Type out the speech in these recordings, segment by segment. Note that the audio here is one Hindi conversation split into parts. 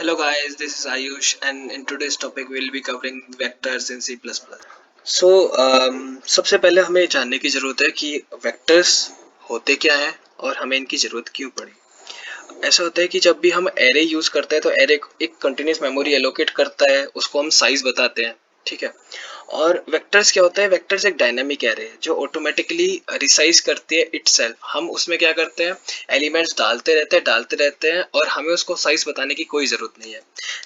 Hello guys, this is Ayush and in today's topic we'll be covering vectors in C++. So सबसे पहले हमें जानने की ज़रूरत है कि वेक्टर्स होते क्या हैं और हमें इनकी ज़रूरत क्यों पड़ी। ऐसा होता है कि जब भी हम एरे यूज़ करते हैं तो एरे एक कंटिन्यूस मेमोरी एलोकेट करता है, उसको हम साइज बताते हैं, ठीक है। और वेक्टर्स क्या होता है, वेक्टर्स एक डायनामिक एरे है जो ऑटोमेटिकली रिसाइज करती है इटसेल्फ। हम उसमें क्या करते हैं, एलिमेंट्स डालते रहते हैं और हमें उसको साइज बताने की कोई ज़रूरत नहीं है।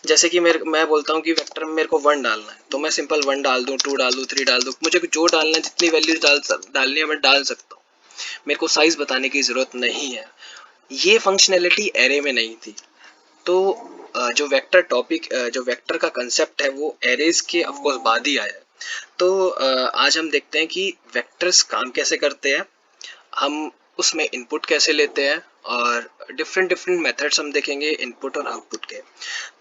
जैसे कि मैं बोलता हूँ कि वेक्टर में मेरे को 1 डालना है तो मैं सिंपल 1 डाल दूँ, 2 डाल दूँ, 3 डाल दूँ, मुझे जो डालना है, जितनी वैल्यूज डालनी है मैं डाल सकता हूँ। मेरे को साइज बताने की ज़रूरत नहीं है। ये फंक्शनैलिटी एरे में नहीं थी। तो जो वेक्टर का कंसेप्ट है वो एरेज के ऑफ कोर्स बाद ही आया है। तो आज हम देखते हैं कि वेक्टर्स काम कैसे करते हैं, हम उसमें इनपुट कैसे लेते हैं और डिफरेंट डिफरेंट मेथड्स हम देखेंगे इनपुट और आउटपुट के।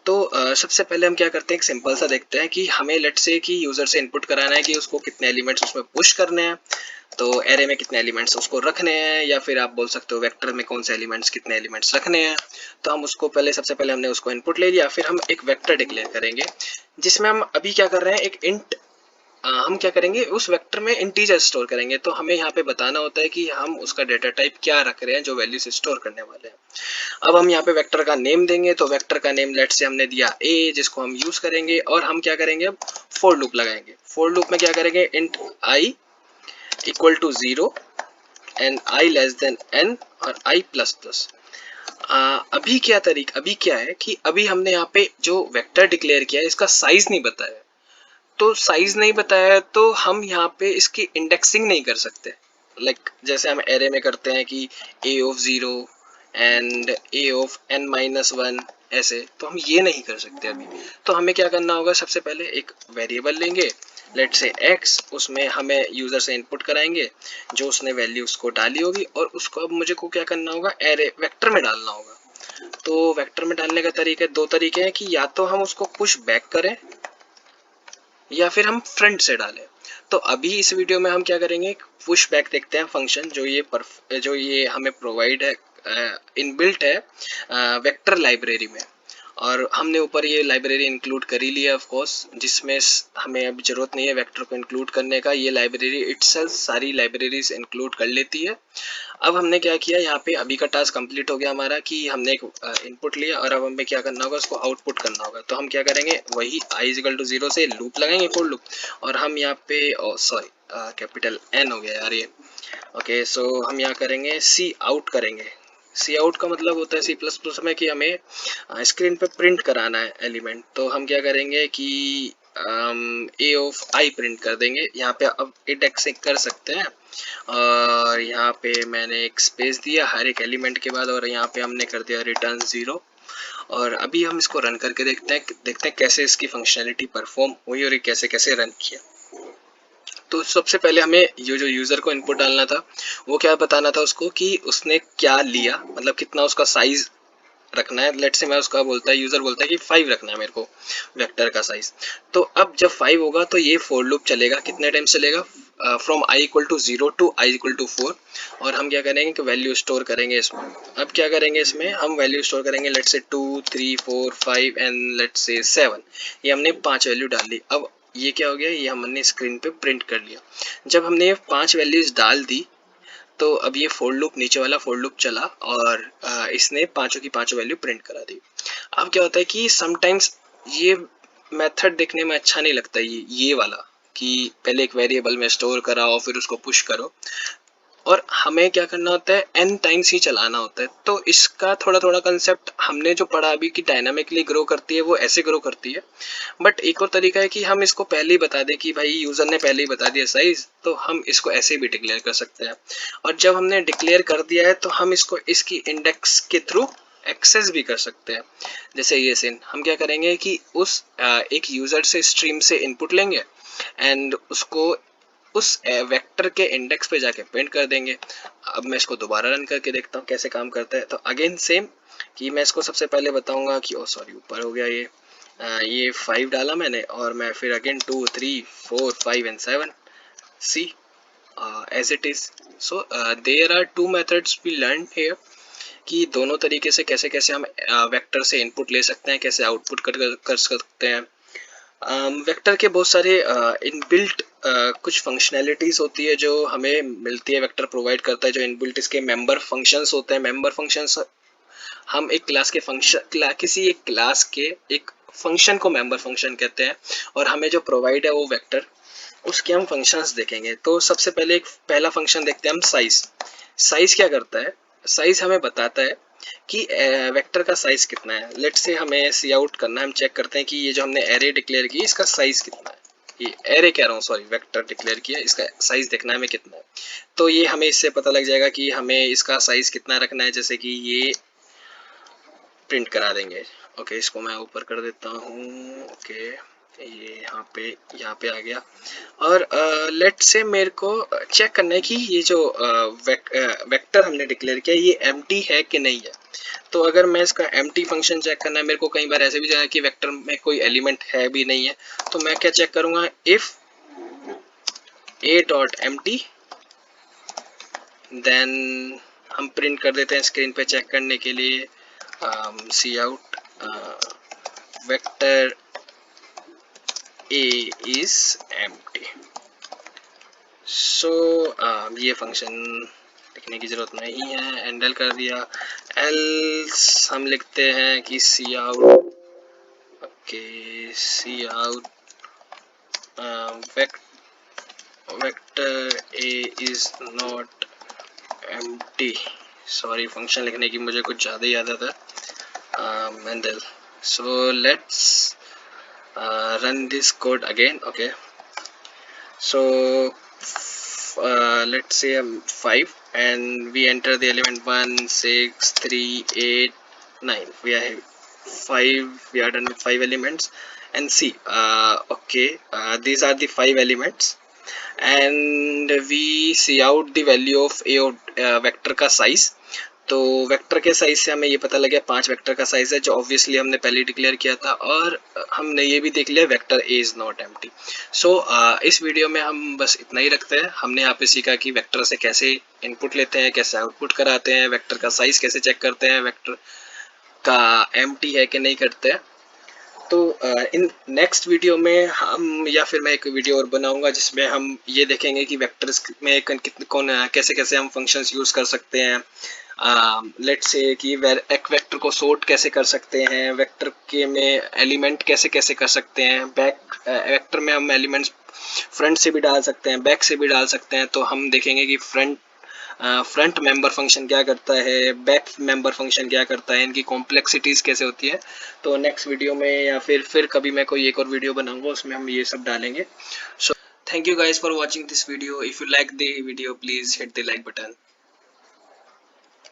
तो सबसे पहले हम क्या करते हैं, एक सिंपल सा देखते हैं कि हमें लेट्स से कि यूजर से इनपुट कराना है कि उसको कितने एलिमेंट्स उसमें पुश करने हैं। तो एरे में कितने एलिमेंट्स उसको रखने हैं, या फिर आप बोल सकते हो वेक्टर में कौन से एलिमेंट्स कितने एलिमेंट्स रखने हैं। तो हम उसको पहले सबसे पहले हमने उसको इनपुट ले लिया, फिर हम एक वेक्टर डिक्लेयर करेंगे जिसमें हम अभी क्या कर रहे हैं, एक इंट हम क्या करेंगे उस वेक्टर में इंटीजर स्टोर करेंगे। तो हमें यहाँ पे बताना होता है कि हम उसका डेटा टाइप क्या रख रहे हैं जो वैल्यूज स्टोर करने वाले हैं। अब हम यहाँ पे वेक्टर का नेम देंगे, तो वेक्टर का नेम लेट से हमने दिया ए, जिसको हम यूज करेंगे और हम क्या करेंगे, अब फोर लूप लगाएंगे। फोर लूप में क्या करेंगे, int I equal to 0 and I less than N और आई प्लस प्लस। अभी क्या है कि अभी हमने यहाँ पे जो वेक्टर डिक्लेयर किया है इसका साइज नहीं बताया। तो साइज नहीं बताया तो हम यहाँ पे इसकी इंडेक्सिंग नहीं कर सकते। जैसे हम एरे में करते हैं कि a of 0 and a of n minus 1, ऐसे तो हम ये नहीं कर सकते अभी। तो हमें क्या करना होगा, सबसे पहले एक वेरिएबल लेंगे लेट से x, उसमें हमें यूजर से इनपुट कराएंगे जो उसने वैल्यू उसको डाली होगी, और उसको अब मुझे को क्या करना होगा, एरे वेक्टर में डालना होगा। तो वेक्टर में डालने का तरीके, दो तरीके हैं कि या तो हम उसको पुश बैक करें या फिर हम फ्रंट से डालें। तो अभी इस वीडियो में हम क्या करेंगे, पुश बैक देखते हैं फंक्शन जो ये हमें प्रोवाइड है, इनबिल्ट है वेक्टर लाइब्रेरी में। और हमने ऊपर ये लाइब्रेरी इंक्लूड कर ही लिया ऑफ कोर्स, जिसमें हमें अब जरूरत नहीं है वेक्टर को इंक्लूड करने का, ये लाइब्रेरी इटसेल्फ सारी लाइब्रेरीज इंक्लूड कर लेती है। अब हमने क्या किया, यहाँ पे अभी का टास्क कंप्लीट हो गया हमारा कि हमने एक इनपुट लिया और अब हमें क्या करना होगा, उसको आउटपुट करना होगा। तो हम क्या करेंगे, वही i इजिकल टू 0 से लूप लगाएंगे, फॉर लूप। और हम यहाँ पे सॉरी कैपिटल N हो गया यार ये। ओके, सो हम यहाँ करेंगे सी आउट करेंगे। सी आउट का मतलब होता है सी प्लस प्लस में कि हमें स्क्रीन पे प्रिंट कराना है एलिमेंट। तो हम क्या करेंगे कि ए ऑफ आई प्रिंट कर देंगे। यहाँ पे अब इंडेक्स कर सकते हैं और यहाँ पे मैंने एक स्पेस दिया हर एक एलिमेंट के बाद, और यहाँ पे हमने कर दिया रिटर्न 0। और अभी हम इसको रन करके देखते हैं कैसे इसकी फंक्शनैलिटी परफॉर्म हुई और ये कैसे कैसे रन किया। तो सबसे पहले हमें ये जो यूज़र को इनपुट डालना था वो क्या बताना था उसको कि उसने क्या लिया, मतलब कितना उसका साइज रखना है। लेट से मैं उसका बोलता है, यूजर बोलता है कि 5 रखना है मेरे को वेक्टर का साइज। तो अब जब 5 होगा तो ये फॉर लूप चलेगा, कितने टाइम चलेगा, from I equal to 0 to I equal to 4। और हम क्या करेंगे कि वैल्यू स्टोर करेंगे इसमें। अब क्या करेंगे, इसमें हम वैल्यू स्टोर करेंगे लेट से 2 3 4 5 एंड लेट से 7। ये हमने 5 वैल्यू डाल दी। अब ये क्या हो गया, ये हमने स्क्रीन पे प्रिंट कर लिया। जब हमने ये 5 वैल्यूज डाल दी तो अब ये फोर लूप, नीचे वाला फोर लूप चला और इसने पांचों की पांचों वैल्यू प्रिंट करा दी। अब क्या होता है कि समटाइम्स ये मेथड देखने में अच्छा नहीं लगता, ये वाला कि पहले एक वेरिएबल में स्टोर कराओ फिर उसको पुश करो, और हमें क्या करना होता है, एन टाइम्स ही चलाना होता है। तो इसका थोड़ा थोड़ा कंसेप्ट हमने जो पढ़ा अभी कि डायनामिकली ग्रो करती है वो ऐसे ग्रो करती है। बट एक और तरीका है कि हम इसको पहले ही बता दें कि भाई यूजर ने पहले ही बता दिया साइज, तो हम इसको ऐसे भी डिक्लेयर कर सकते हैं। और जब हमने डिक्लेयर कर दिया है तो हम इसको इसकी इंडेक्स के थ्रू एक्सेस भी कर सकते हैं। जैसे ये सीन हम क्या करेंगे कि उस एक यूजर से स्ट्रीम से इनपुट लेंगे एंड उसको उस वेक्टर के इंडेक्स पे जाके प्रिंट कर देंगे। अब मैं इसको दोबारा रन करके देखता हूँ कैसे काम करता है। तो अगेन सेम कि मैं इसको सबसे पहले बताऊंगा कि ओ सॉरी ऊपर हो गया ये 5 डाला मैंने, और मैं फिर again 2 3 4 5 and 7 see as it is. So there are two methods we learned here कि दोनों तरीके से कैसे कैसे हम वेक्टर से इनपुट ले सकते हैं, कैसे आउटपुट कर सकते हैं। वेक्टर के बहुत सारे इनबिल्ट कुछ फंक्शनैलिटीज होती है जो हमें मिलती है, वेक्टर प्रोवाइड करता है। जो इनबिल्ट इसके मेंबर फंक्शंस होते हैं। मेंबर फंक्शंस हम एक क्लास के किसी एक क्लास के एक फंक्शन को मेंबर फंक्शन कहते हैं, और हमें जो प्रोवाइड है वो वेक्टर, उसके हम फंक्शंस देखेंगे। तो सबसे पहले एक पहला फंक्शन देखते हैं हम, साइज। साइज क्या करता है? साइज हमें बताता है कि वेक्टर का साइज कितना है। लेट से हमें सी आउट करना है, हम चेक करते हैं कि ये जो हमने एरे डिक्लेयर की इसका साइज कितना है। ये एरे कह रहा हूँ, सॉरी, वेक्टर डिक्लेयर किया, इसका साइज देखना है हमें कितना है। तो ये हमें इससे पता लग जाएगा कि हमें इसका साइज कितना रखना है। जैसे कि ये प्रिंट करा देंगे। ओके, इसको मैं ऊपर कर देता हूँ। ओके, ये यहाँ पे आ गया। और लेट से मेरे को चेक करना है कि ये जो वेक्टर हमने डिक्लेयर किया ये एम्प्टी है कि नहीं है। तो अगर मैं इसका एम्प्टी फंक्शन चेक करना है, मेरे को कई बार ऐसे भी जाएगा कि वेक्टर में कोई एलिमेंट है भी नहीं है, तो मैं क्या चेक करूंगा, if a dot empty, then हम प्रिंट कर देते हैं स्क्रीन पे चेक करने के लिए, C out vector a is empty। So ये फंक्शन लिखने की जरूरत नहीं है, हैंडल कर दिया। एल्स हम लिखते हैं कि C out, okay, C out vector a is not empty। Sorry, function लिखने की मुझे कुछ ज़्यादा ही आदत है। Handle, so let's run this code again। okay, so let's say 5 and we enter the element 1 6 3 8 9, we are 5, we are done with 5 elements, and see, okay, these are the 5 elements, and we see out the value of a vector का size। तो वेक्टर के साइज से हमें ये पता लगा 5 वेक्टर का साइज है, जो ऑब्वियसली हमने पहले डिक्लेयर किया था। और हमने ये भी देख लिया vector A is not empty. So इस वीडियो में हम बस इतना ही रखते हैं। हमने यहाँ पे सीखा कि वेक्टर से कैसे इनपुट लेते हैं, कैसे आउटपुट कराते हैं, वेक्टर का साइज कैसे चेक करते हैं, वेक्टर का एम्प्टी है कि नहीं करते हैं। तो इन नेक्स्ट वीडियो में हम, या फिर मैं एक वीडियो और बनाऊंगा जिसमें हम ये देखेंगे कि वेक्टर्स में कैसे कैसे हम फंक्शंस यूज कर सकते हैं। लेट्स से कि एक वेक्टर को सॉर्ट कैसे कर सकते हैं, वेक्टर के में एलिमेंट कैसे कैसे कर सकते हैं, वेक्टर में हम एलिमेंट्स फ्रंट से भी डाल सकते हैं, बैक से भी डाल सकते हैं। तो हम देखेंगे कि फ्रंट मेंबर फंक्शन क्या करता है, बैक मेंबर फंक्शन क्या करता है, इनकी कॉम्प्लेक्सिटीज कैसे होती है। तो नेक्स्ट वीडियो में या फिर कभी मैं कोई एक और वीडियो बनाऊंगा, उसमें हम ये सब डालेंगे। So thank you guys for watching this video. If you like the video, please hit the like button.